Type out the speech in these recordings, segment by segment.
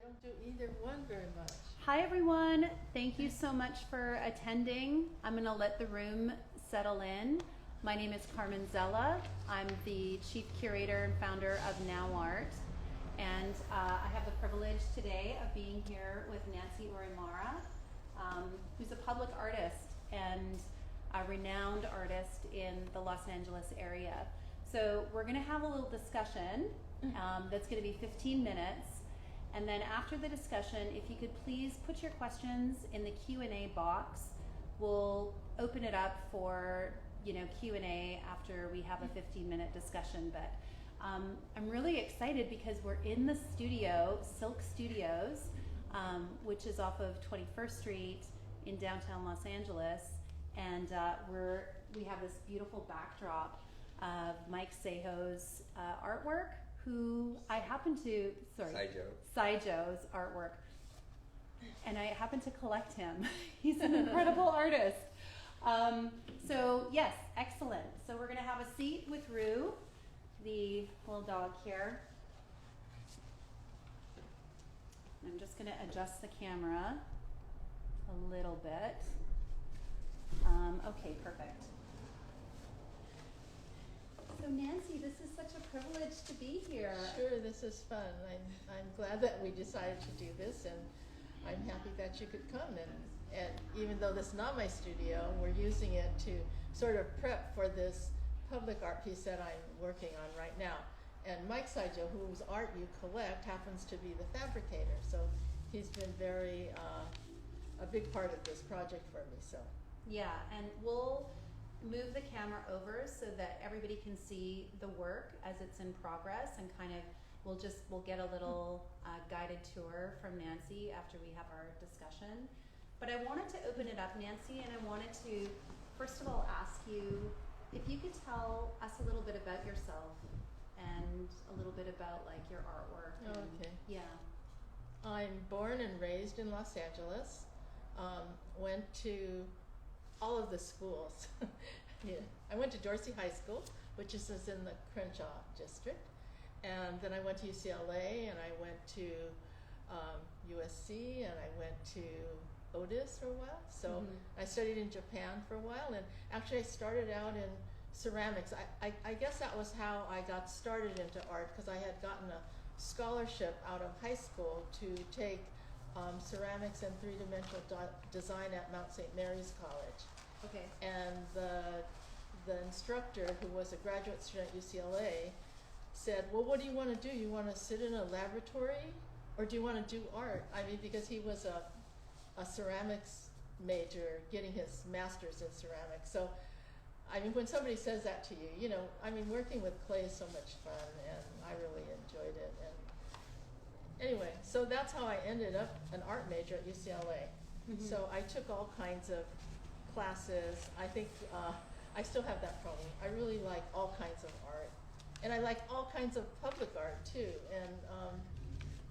don't do either one very much. Hi everyone, thank you so much for attending. I'm going to let the room settle in. My name is Carmen Zella. I'm the Chief Curator and founder of Now Art. And I have the privilege today of being here with Nancy Uyemura, who's a public artist and a renowned artist in the Los Angeles area. So we're going to have a little discussion that's going to be 15 minutes. And then after the discussion, if you could please put your questions in the Q&A box. We'll open it up for Q&A after we have a 15-minute discussion. But I'm really excited because we're in the studio, Silk Studios, which is off of 21st Street in downtown Los Angeles. And we have this beautiful backdrop of Mike Sejo's artwork, who I happen to, Saijo's artwork, and I happen to collect him. He's an incredible artist. So yes, excellent. So we're gonna have a seat with Rue, the little dog here. I'm just gonna adjust the camera a little bit. Okay, perfect. So Nancy, this is such a privilege to be here. Sure, this is fun. I'm glad that we decided to do this, and I'm happy that you could come. And even though this is not my studio, we're using it to sort of prep for this public art piece that I'm working on right now. And Mike Saijo, whose art you collect, happens to be the fabricator. So he's been very a big part of this project for me. So yeah, and we'll move the camera over so that everybody can see the work as it's in progress, and kind of we'll get a little guided tour from Nancy after we have our discussion. But I wanted to open it up, Nancy, and I wanted to first of all ask you if you could tell us a little bit about yourself and a little bit about like your artwork. Okay. Yeah. I'm born and raised in Los Angeles. Went to all of the schools. Yeah. I went to Dorsey High School, which is in the Crenshaw district, and then I went to UCLA, and I went to USC, and I went to Otis for a while. So I studied in Japan for a while, and actually I started out in ceramics. I guess that was how I got started into art, because I had gotten a scholarship out of high school to take ceramics and three-dimensional design at Mount St. Mary's College. Okay. And the instructor, who was a graduate student at UCLA, said, well, what do you want to do? You want to sit in a laboratory, or do you want to do art? I mean, because he was a ceramics major getting his master's in ceramics. So, I mean, when somebody says that to you, I mean, working with clay is so much fun, and I really enjoyed it. And anyway, so that's how I ended up an art major at UCLA. So I took all kinds of classes. I think I still have that problem. I really like all kinds of art, and I like all kinds of public art too.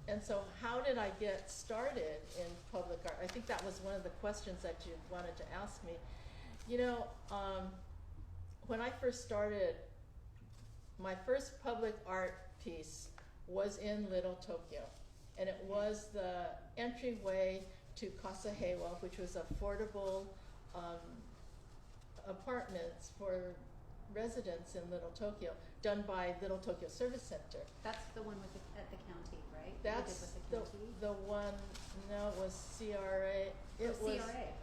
And so how did I get started in public art? I think that was one of the questions that you wanted to ask me. When I first started, my first public art piece was in Little Tokyo, and it was the entryway to Casa Heiwa, which was affordable apartments for residents in Little Tokyo, done by Little Tokyo Service Center. That's the one at the county, right? That's the one. No, it was CRA. It was CRA.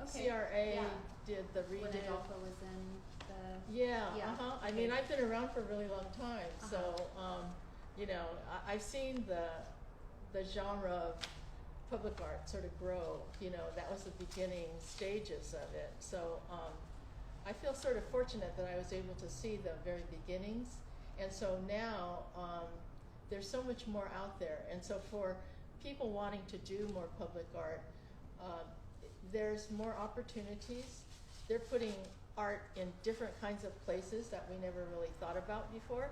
Okay. CRA did the redo. When Adolfo was in the. Yeah. I mean, I've been around for a really long time, so I've seen the genre of public art sort of grow. That was the beginning stages of it. So I feel sort of fortunate that I was able to see the very beginnings, and so now there's so much more out there. And so for people wanting to do more public art, there's more opportunities. They're putting art in different kinds of places that we never really thought about before,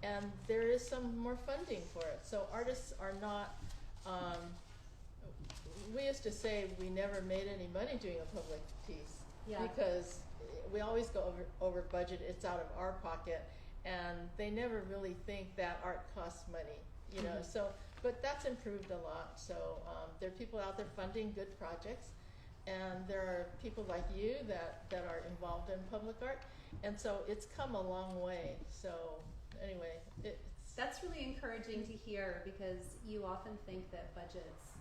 and there is some more funding for it. So artists are not, we used to say we never made any money doing a public piece, because we always go over budget, it's out of our pocket, and they never really think that art costs money. you know, Mhm. so, but that's improved a lot. So there are people out there funding good projects, and there are people like you that are involved in public art, and so it's come a long way. So anyway, it's That's really encouraging to hear, because you often think that budgets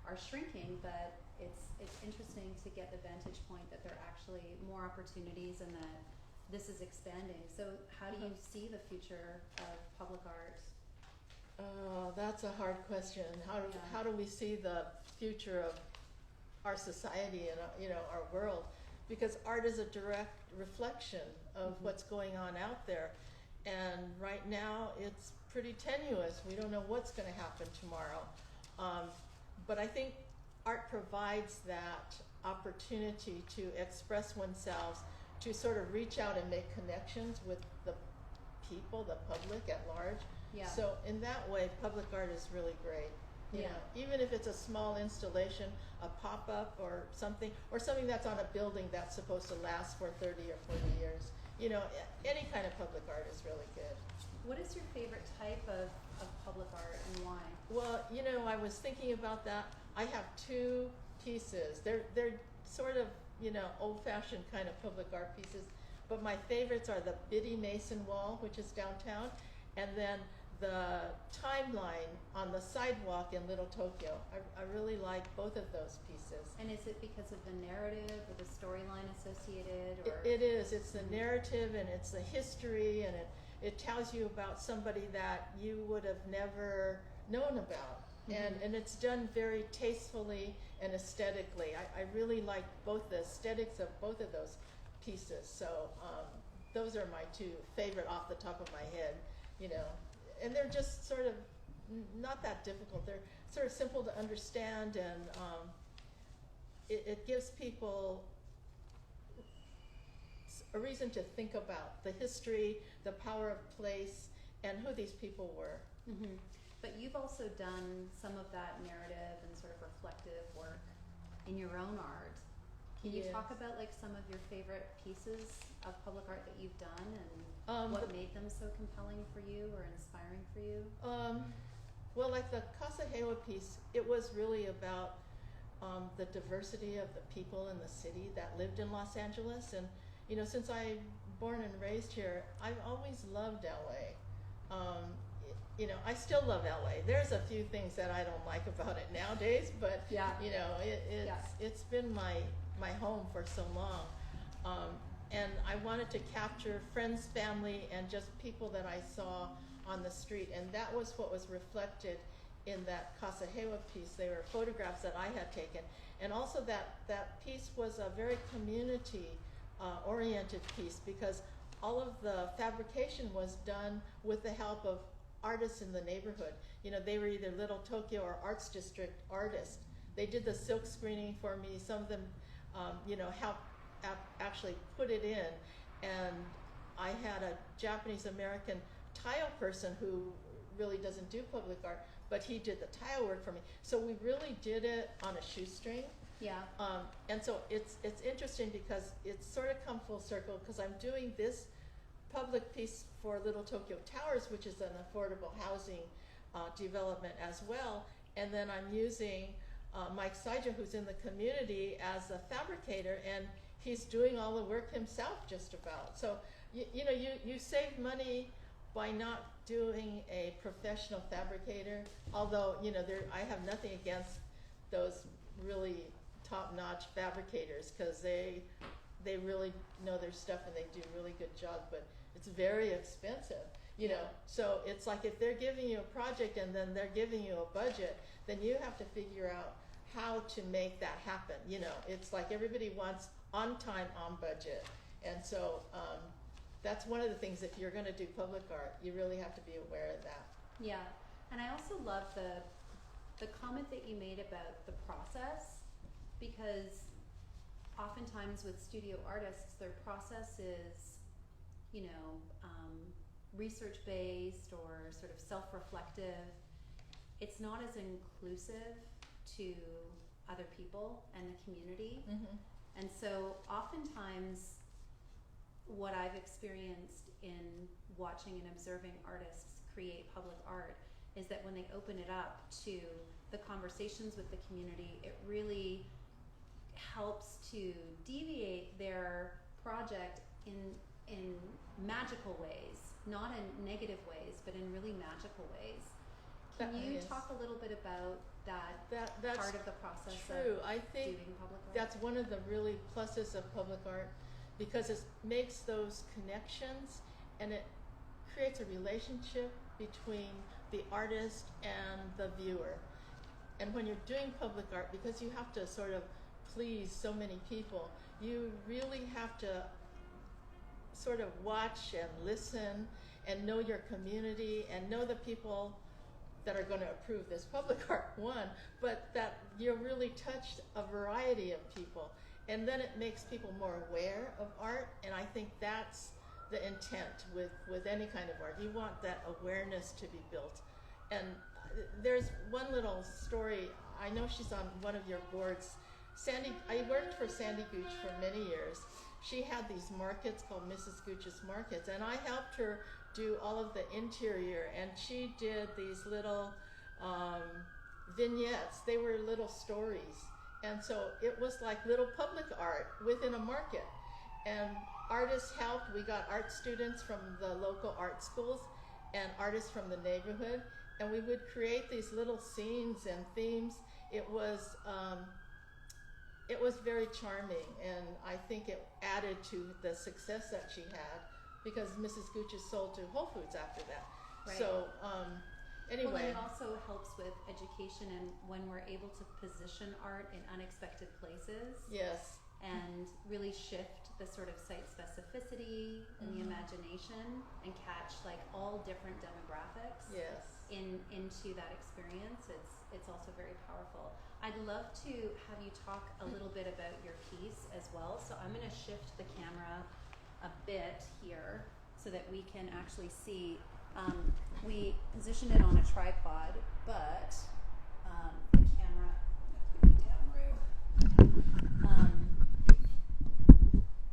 are shrinking, but it's interesting to get the vantage point that there are actually more opportunities and that this is expanding. So how do you see the future of public art? that's a hard question. Yeah. How do we see the future of our society and you know, our world? Because art is a direct reflection of Mhm. what's going on out there, and right now it's pretty tenuous. We don't know what's going to happen tomorrow, but I think art provides that opportunity to express oneself, to sort of reach out and make connections with the people, the public at large. Yeah. So in that way, public art is really great. You Yeah. know, even if it's a small installation, a pop-up or something that's on a building that's supposed to last for 30 or 40 years. You know, any kind of public art is really good. What is your favorite type of public art, and why? Well, you know, I was thinking about that. I have two pieces. They're sort of, you know, old-fashioned kind of public art pieces, but my favorites are the Biddy Mason Wall, which is downtown, and then the timeline on the sidewalk in Little Tokyo. I really like both of those pieces. And is it because of the narrative or the storyline associated, or? It is. It's the narrative, and it's the history, and it tells you about somebody that you would have never known about. Mhm. And it's done very tastefully and aesthetically. I really like both the aesthetics of both of those pieces. So those are my two favorite off the top of my head, you know. And they're just sort of not that difficult. They're sort of simple to understand, and it gives people a reason to think about the history, the power of place, and who these people were. Mhm. But you've also done some of that narrative and sort of reflective work in your own art. Can you Yes. talk about like some of your favorite pieces of public art that you've done, and what made them so compelling for you or inspiring for you? Well, like the Casa Hewa piece, it was really about the diversity of the people in the city that lived in Los Angeles. And, you know, since I'm born and raised here, I've always loved LA. You know, I still love LA. There's a few things that I don't like about it nowadays, but, Yeah. you know, it's been my home for so long. And I wanted to capture friends, family, and just people that I saw on the street, and that was what was reflected in that Casa Hewa piece. They were photographs that I had taken, and also that piece was a very community oriented piece, because all of the fabrication was done with the help of artists in the neighborhood. You know, they were either Little Tokyo or Arts District artists. They did the silk screening for me. Some of them, you know, helped actually put it in, and I had a Japanese American tile person who really doesn't do public art, but he did the tile work for me. So we really did it on a shoestring. Yeah. And so it's interesting because it's sort of come full circle, because I'm doing this public piece for Little Tokyo Towers, which is an affordable housing development as well, and then I'm using Mike Saija, who's in the community, as a fabricator, and he's doing all the work himself just about. So you know, you save money by not doing a professional fabricator, although, you know, I have nothing against those really top-notch fabricators, because they really know their stuff and they do a really good job, but it's very expensive, you know. So it's like if they're giving you a project and then they're giving you a budget, then you have to figure out how to make that happen. You know, it's like everybody wants on time, on budget, and so that's one of the things. If you're going to do public art, you really have to be aware of that. Yeah, and I also love the comment that you made about the process, because oftentimes with studio artists, their process is, you know, research-based or sort of self-reflective. It's not as inclusive to other people and the community. Mm-hmm. And so oftentimes what I've experienced in watching and observing artists create public art is that when they open it up to the conversations with the community, it really helps to deviate their project in magical ways, not in negative ways, but in really magical ways. Can you Yes. talk a little bit about that's part of the process true. of I think doing public art? that's one of the really pluses of public art, because it makes those connections and it creates a relationship between the artist and the viewer. And when you're doing public art, because you have to sort of please so many people, you really have to sort of watch and listen and know your community and know the people that are going to approve this public art, one, but that you really touched a variety of people. And then it makes people more aware of art, and I think that's the intent with any kind of art. You want that awareness to be built. And there's one little story, I know she's on one of your boards. I worked for Sandy Gooch for many years. She had these markets called Mrs. Gooch's Markets, and I helped her do all of the interior, and she did these little vignettes. They were little stories, and so it was like little public art within a market. And artists helped. We got art students from the local art schools and artists from the neighborhood, and we would create these little scenes and themes. It was very charming, and I think it added to the success that she had, because Mrs. Gooch is sold to Whole Foods after that. Right. So anyway. Well, and it also helps with education, and when we're able to position art in unexpected places. Yes. And really shift the sort of site specificity and the imagination, and catch like all different demographics. Yes. Into that experience, it's also very powerful. I'd love to have you talk a little bit about your piece as well. So I'm going to shift the camera a bit here so that we can actually see. We positioned it on a tripod, but the camera. I'm gonna put it down, Rube.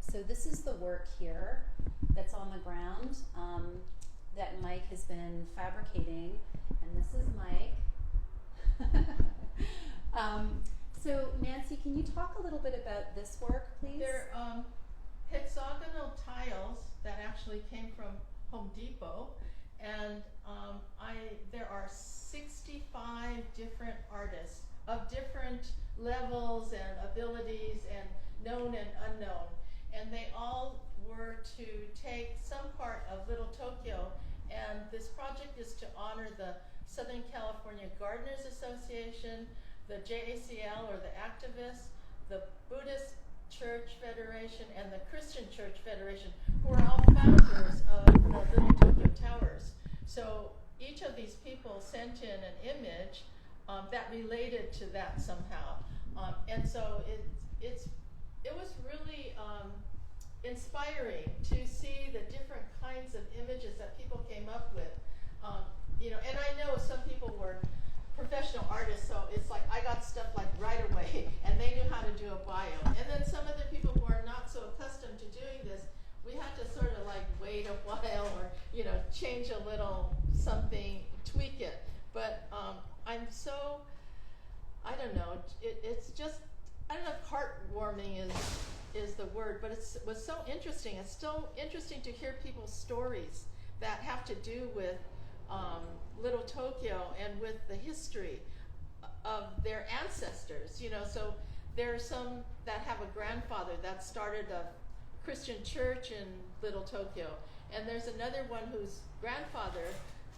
So this is the work here that's on the ground that Mike has been fabricating, and this is Mike. So Nancy, can you talk a little bit about this work, please? They're hexagonal tiles that actually came from Home Depot, and there are 65 different artists of different levels and abilities, and known and unknown, and they all were to take some part of Little Tokyo, and this project is to honor the Southern California Gardeners Association, the JACL, or the activists, the Buddhist Church Federation, and the Christian Church Federation, who are all founders of the Little Tokyo Towers. So each of these people sent in an image that related to that somehow, and so it was really inspiring to see the different kinds of images that people came up with. And I know some people were professional artists, so it's like I got stuff like right away, and they knew how to do a bio. And then some other people who are not so accustomed to doing this, we had to sort of like wait a while, or change a little something, tweak it. But I'm so, I don't know, it's just, I don't know if heartwarming is the word, but it was so interesting. It's so interesting to hear people's stories that have to do with Little Tokyo and with the history of their ancestors. So there are some that have a grandfather that started a Christian church in Little Tokyo, and there's another one whose grandfather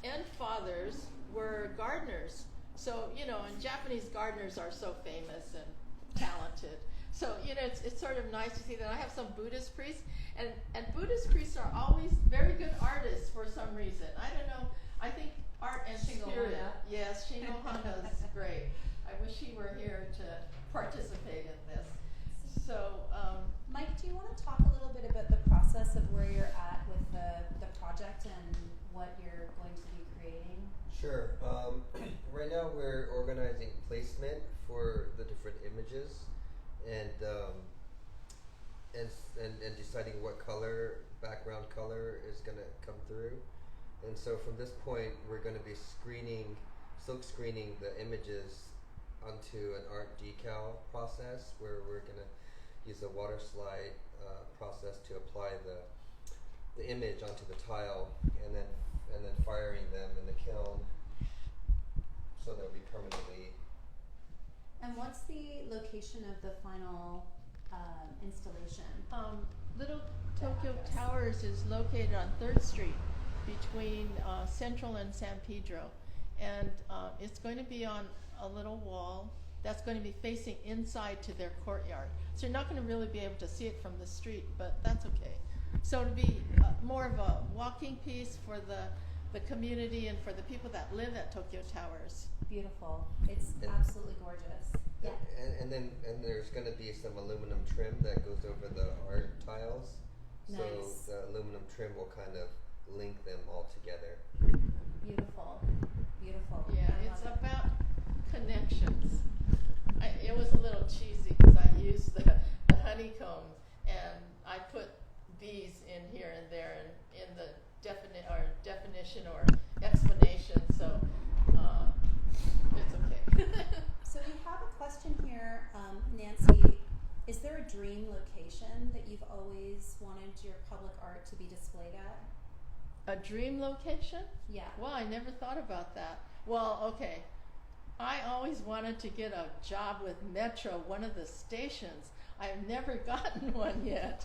and fathers were gardeners. So and Japanese gardeners are so famous and talented. So it's sort of nice to see that. I have some Buddhist priests, and Buddhist priests are always very good artists for some reason. I don't know. I think art and spirit. Yes, Shingo Honda is great. I wish he were here to participate in this. So, Mike, do you want to talk a little bit about the process of where you're at with the project and what you're going to be creating? Sure. Right now we're organizing placement for the different images, and deciding what background color is gonna come through. And so from this point, we're going to be silk screening the images onto an art decal process where we're going to use a water slide process to apply the image onto the tile, and then firing them in the kiln so they'll be permanently. And what's the location of the final installation? Little Tokyo address. Towers is located on 3rd Street between Central and San Pedro. And it's going to be on a little wall that's going to be facing inside to their courtyard. So you're not going to really be able to see it from the street, but that's okay. So to be more of a walking piece for the community and for the people that live at Tokyo Towers. Beautiful. It's And- absolutely gorgeous. Yeah. And then there's going to be some aluminum trim that goes over the art tiles. So Nice. the aluminum trim will kind of link them all together. Beautiful. Beautiful. Yeah, I it's love it. about connections. It was a little cheesy because I used the honeycomb and I put bees in here and there and in the definition or explanation. So it's okay. So we have a question here, Nancy. Is there a dream location that you've always wanted your public art to be displayed at? A dream location? Yeah. Well, I never thought about that. Well, okay. I always wanted to get a job with Metro, one of the stations. I've never gotten one yet.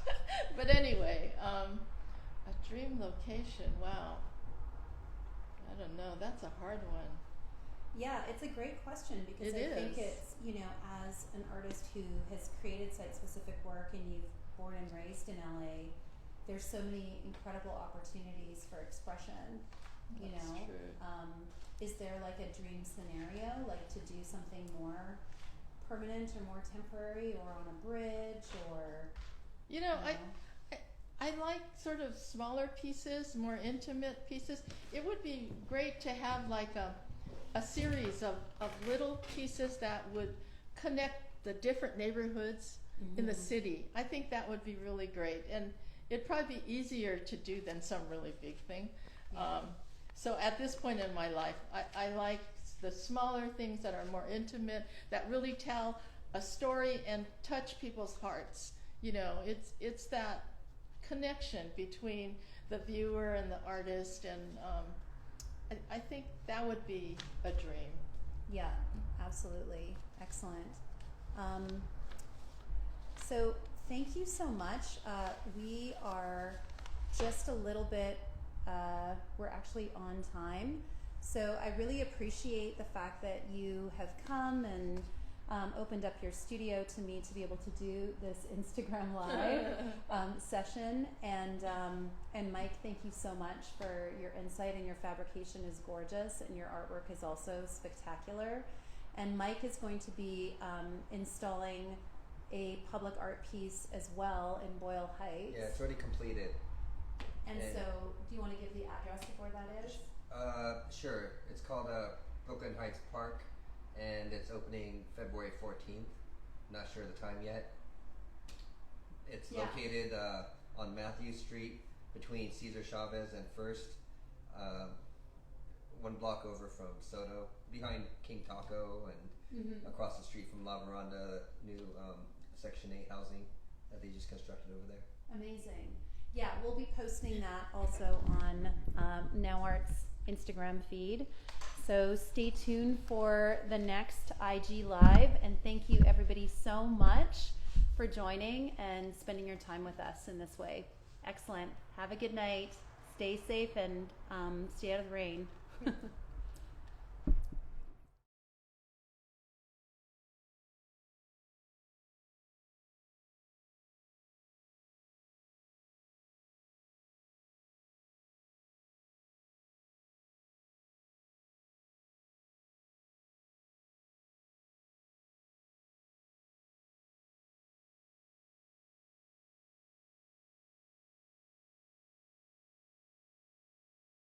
But anyway, a dream location, wow. I don't know, that's a hard one. Yeah, it's a great question because It I think is. it's, as an artist who has created site-specific work and you've born and raised in LA, there's so many incredible opportunities for expression, That's true. Is there like a dream scenario, like to do something more permanent or more temporary or on a bridge or, You know, I like sort of smaller pieces, more intimate pieces. It would be great to have like a series of little pieces that would connect the different neighborhoods in the city. I think that would be really great. And it'd probably be easier to do than some really big thing. Yeah. So at this point in my life, I like the smaller things that are more intimate, that really tell a story and touch people's hearts. It's that connection between the viewer and the artist, and I think that would be a dream. Yeah, absolutely. Excellent. So thank you so much. We are just a little bit, we're actually on time. So I really appreciate the fact that you have come and opened up your studio to me to be able to do this Instagram Live session. And Mike, thank you so much for your insight, and your fabrication is gorgeous and your artwork is also spectacular. And Mike is going to be installing a public art piece as well in Boyle Heights. Yeah, it's already completed. And so, do you want to give the address of where that is? Sure. It's called Brooklyn Heights Park, and it's opening February 14th. Not sure the time yet. It's located on Matthew Street between Cesar Chavez and First, one block over from Soto, behind King Taco, and across the street from La Veranda, new Section 8 housing that they just constructed over there. Amazing. Yeah, we'll be posting that also on Now Art's Instagram feed. So stay tuned for the next IG Live, and thank you everybody so much for joining and spending your time with us in this way. Excellent. Have a good night. Stay safe and stay out of the rain.